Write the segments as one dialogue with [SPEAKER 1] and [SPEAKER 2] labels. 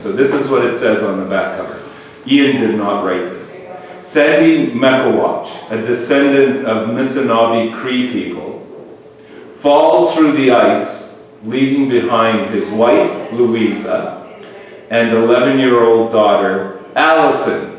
[SPEAKER 1] So this is what it says on the back cover. Ian did not write this. Sandy McCulloch, a descendant of Missinaibi Cree people, falls through the ice, leaving behind his wife, Liisa, and 11-year-old daughter, Allison,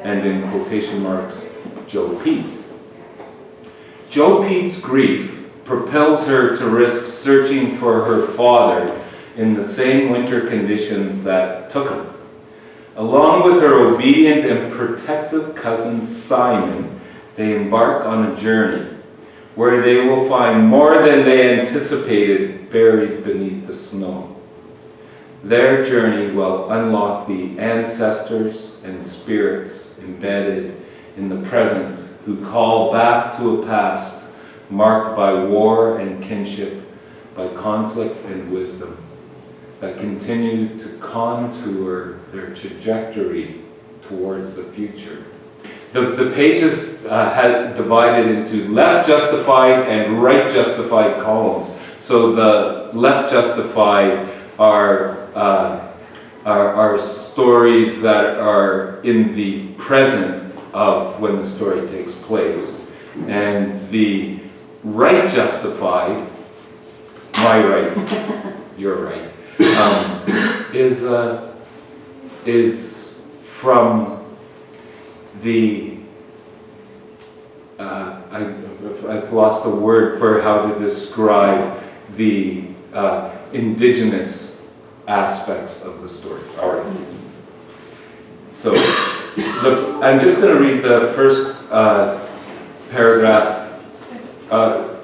[SPEAKER 1] and in quotation marks, Joe Pete. Joe Pete's grief propels her to risk searching for her father in the same winter conditions that took him. Along with her obedient and protective cousin Simon, they embark on a journey where they will find more than they anticipated buried beneath the snow. Their journey will unlock the ancestors and spirits embedded in the present who call back to a past marked by war and kinship, by conflict and wisdom, that continue to contour their trajectory towards the future. The pages had divided into left justified and right justified columns. So the left justified are stories that are in the present of when the story takes place. And the right justified, my right, your right, is from the I've lost a word for how to describe the indigenous aspects of the story. All right. So, look, I'm just going to read the first paragraph.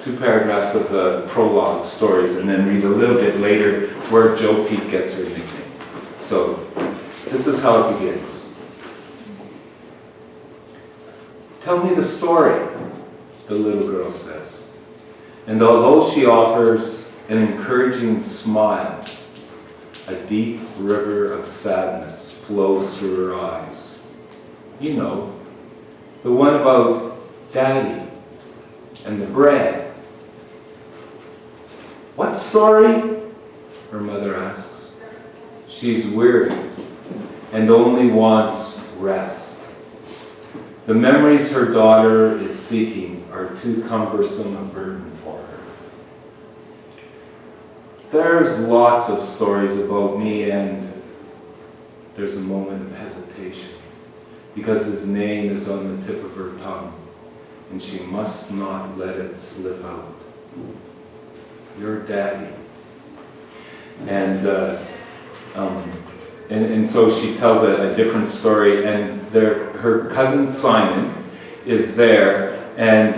[SPEAKER 1] Two paragraphs of the prologue stories, and then read a little bit later where Joe Pete gets her nickname. So, this is how it begins. Tell me the story, the little girl says. And although she offers an encouraging smile, a deep river of sadness flows through her eyes. You know, the one about Daddy and the bread. What story? Her mother asks. She's weary and only wants rest. The memories her daughter is seeking are too cumbersome a burden for her. There's lots of stories about me, and there's a moment of hesitation because his name is on the tip of her tongue, and she must not let it slip out. Your daddy. And so she tells a different story, and her cousin Simon is there, and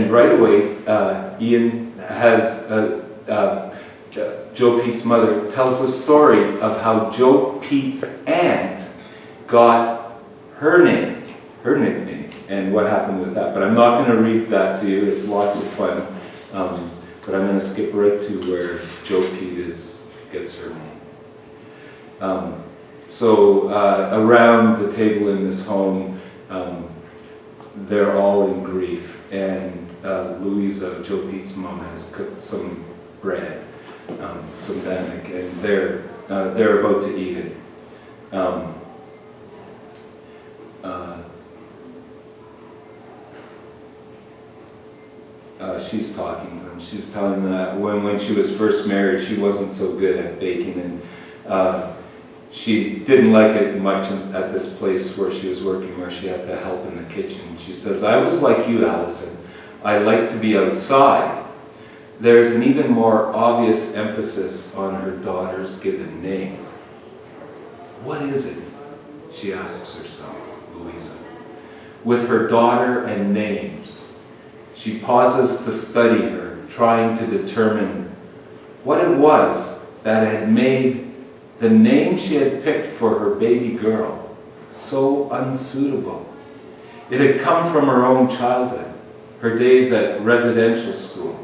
[SPEAKER 1] right away Ian has Joe Pete's mother tells the story of how Joe Pete's aunt got her nickname, and what happened with that. But I'm not going to read that to you. It's lots of fun. But I'm going to skip right to where Joe Pete gets her name. So around the table in this home, they're all in grief, and Liisa, Joe Pete's mom, has cooked some bread, some bannock, and they're about to eat it. She's talking to them. She's telling them that when she was first married, she wasn't so good at baking, and she didn't like it much at this place where she was working, where she had to help in the kitchen. She says, I was like you, Allison. I like to be outside. There's an even more obvious emphasis on her daughter's given name. What is it? She asks herself, Liisa. With her daughter and names, she pauses to study her, trying to determine what it was that had made the name she had picked for her baby girl so unsuitable. It had come from her own childhood, her days at residential school,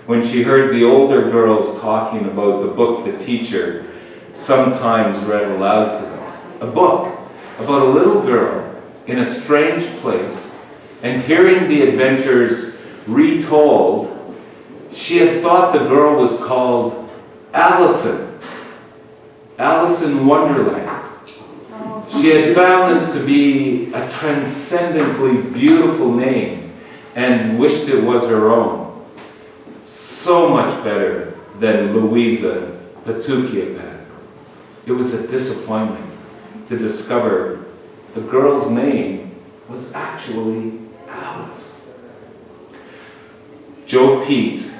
[SPEAKER 1] when she heard the older girls talking about the book the teacher sometimes read aloud to them. A book about a little girl in a strange place, and hearing the adventures retold, she had thought the girl was called Allison. Alice in Wonderland. She had found this to be a transcendently beautiful name and wished it was her own. So much better than Louisa Patukiapan. It was a disappointment to discover the girl's name was actually Alice. Joe Pete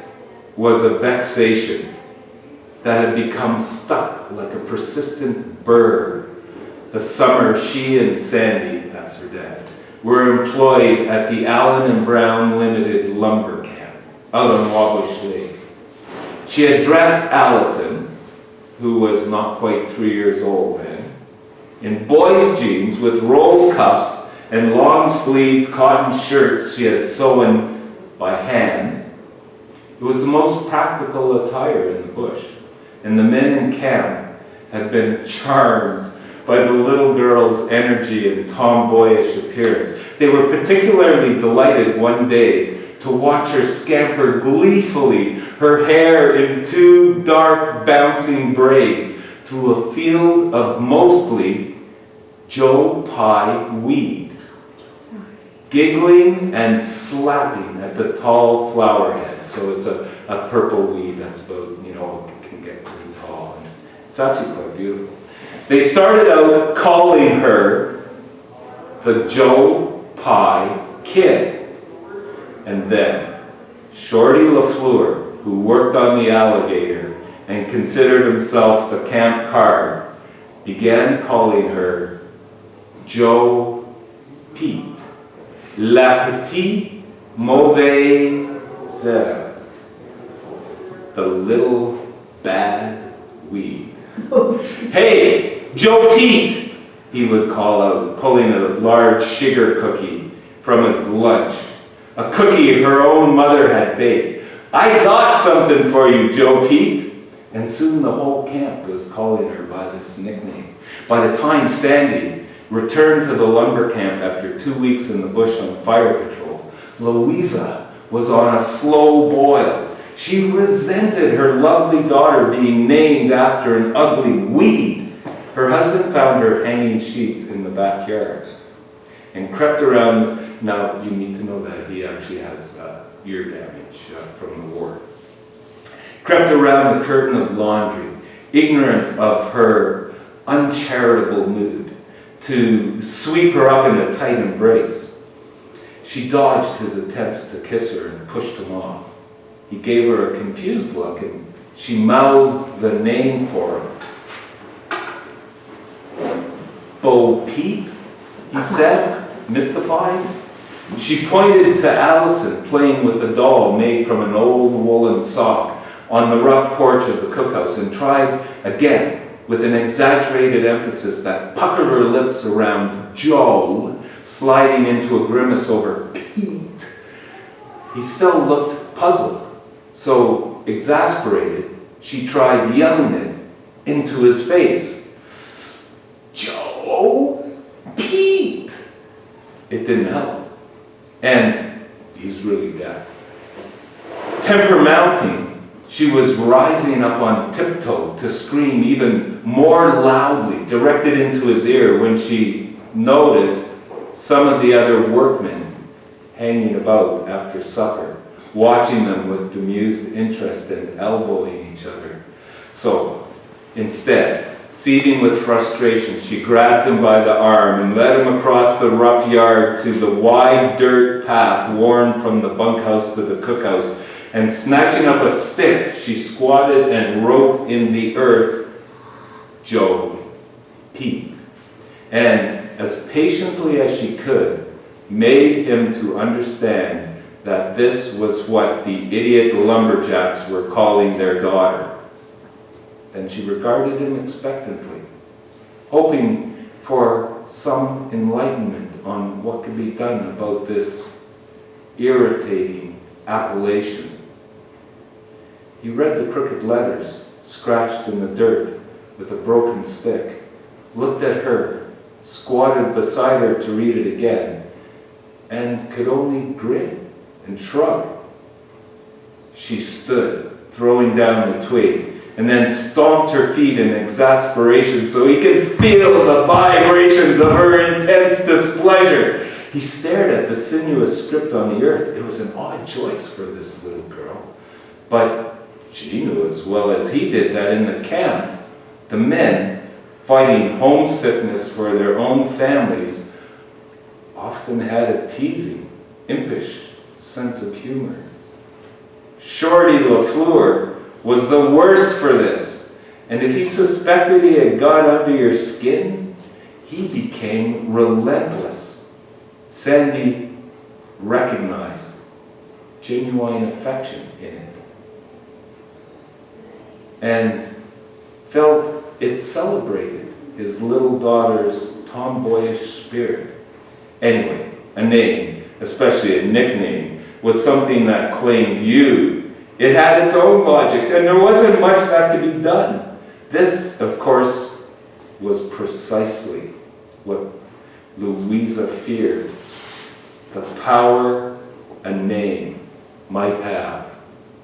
[SPEAKER 1] was a vexation that had become stuck like a persistent burr the summer she and Sandy, that's her dad, were employed at the Allen and Brown Limited lumber camp out on Wabush Lake. She had dressed Allison, who was not quite 3 years old then, in boys' jeans with rolled cuffs and long-sleeved cotton shirts she had sewn by hand. It was the most practical attire in the bush, and the men in camp had been charmed by the little girl's energy and tomboyish appearance. They were particularly delighted one day to watch her scamper gleefully, her hair in 2 dark bouncing braids, through a field of mostly Joe Pye weed, giggling and slapping at the tall flower heads. So it's a purple weed that's about, can get pretty tall. And it's actually quite beautiful. They started out calling her the Joe Pye Kid. And then Shorty LaFleur, who worked on the Alligator and considered himself the camp card, began calling her Joe Pete. La petite mauvaise herbe. The little bad weed. Hey, Joe Pete, he would call out, pulling a large sugar cookie from his lunch. A cookie her own mother had baked. I got something for you, Joe Pete. And soon the whole camp was calling her by this nickname. By the time Sandy returned to the lumber camp after 2 weeks in the bush on fire patrol, Louisa was on a slow boil. She resented her lovely daughter being named after an ugly weed. Her husband found her hanging sheets in the backyard and crept around. Now, you need to know that he actually has ear damage from the war. Crept around the curtain of laundry, ignorant of her uncharitable mood, to sweep her up in a tight embrace. She dodged his attempts to kiss her and pushed him off. He gave her a confused look and she mouthed the name for him. Bo Peep, he said, mystified. She pointed to Allison playing with a doll made from an old woolen sock on the rough porch of the cookhouse and tried again with an exaggerated emphasis that puckered her lips around Joe, sliding into a grimace over Pete. He still looked puzzled, so exasperated, she tried yelling it into his face. Joe Pete! It didn't help. And he's really deaf. Temper mounting, she was rising up on tiptoe to scream even more loudly, directed into his ear, when she noticed some of the other workmen hanging about after supper, watching them with bemused interest and elbowing each other. So, instead, seething with frustration, she grabbed him by the arm and led him across the rough yard to the wide dirt path worn from the bunkhouse to the cookhouse, and snatching up a stick, she squatted and wrote in the earth, Joe Pete, and as patiently as she could, made him to understand that this was what the idiot lumberjacks were calling their daughter. Then she regarded him expectantly, hoping for some enlightenment on what could be done about this irritating appellation. He read the crooked letters scratched in the dirt with a broken stick, looked at her, squatted beside her to read it again, and could only grin and shrug. She stood, throwing down the twig, and then stomped her feet in exasperation so he could feel the vibrations of her intense displeasure. He stared at the sinuous script on the earth. It was an odd choice for this little girl, but she knew as well as he did that in the camp, the men, fighting homesickness for their own families, often had a teasing, impish sense of humor. Shorty LaFleur was the worst for this, and if he suspected he had got under your skin, he became relentless. Sandy recognized genuine affection in it, and felt it celebrated his little daughter's tomboyish spirit. Anyway, a name, especially a nickname, was something that claimed you. It had its own logic, and there wasn't much that could be done. This, of course, was precisely what Louisa feared: the power a name might have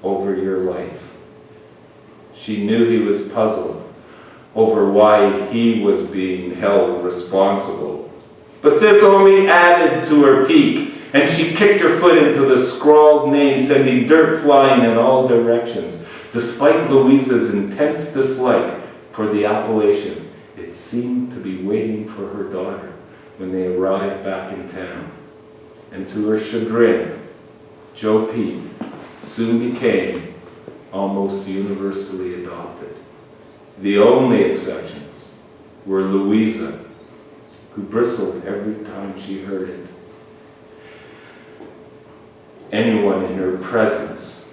[SPEAKER 1] over your life. She knew he was puzzled over why he was being held responsible. But this only added to her pique, and she kicked her foot into the scrawled name, sending dirt flying in all directions. Despite Louisa's intense dislike for the appellation, it seemed to be waiting for her daughter when they arrived back in town. And to her chagrin, Joe Pete soon became almost universally adopted. The only exceptions were Louisa, who bristled every time she heard it. Anyone in her presence.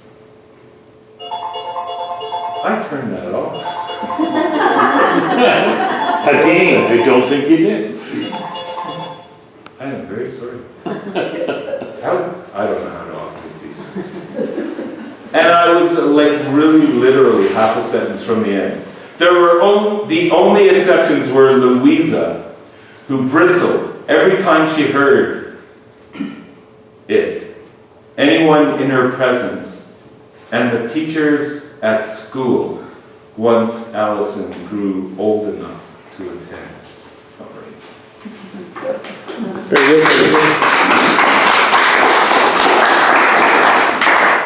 [SPEAKER 1] I turned that off.
[SPEAKER 2] Again, I don't think you did.
[SPEAKER 1] I am very sorry. I don't know how to operate these things. And I was like really literally half a sentence from the end. The only exceptions were Louisa, who bristled every time she heard it, anyone in her presence, and the teachers at school once Allison grew old enough to attend. All right.
[SPEAKER 2] Very good.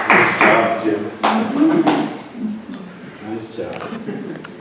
[SPEAKER 2] Nice job, Jim. Nice job.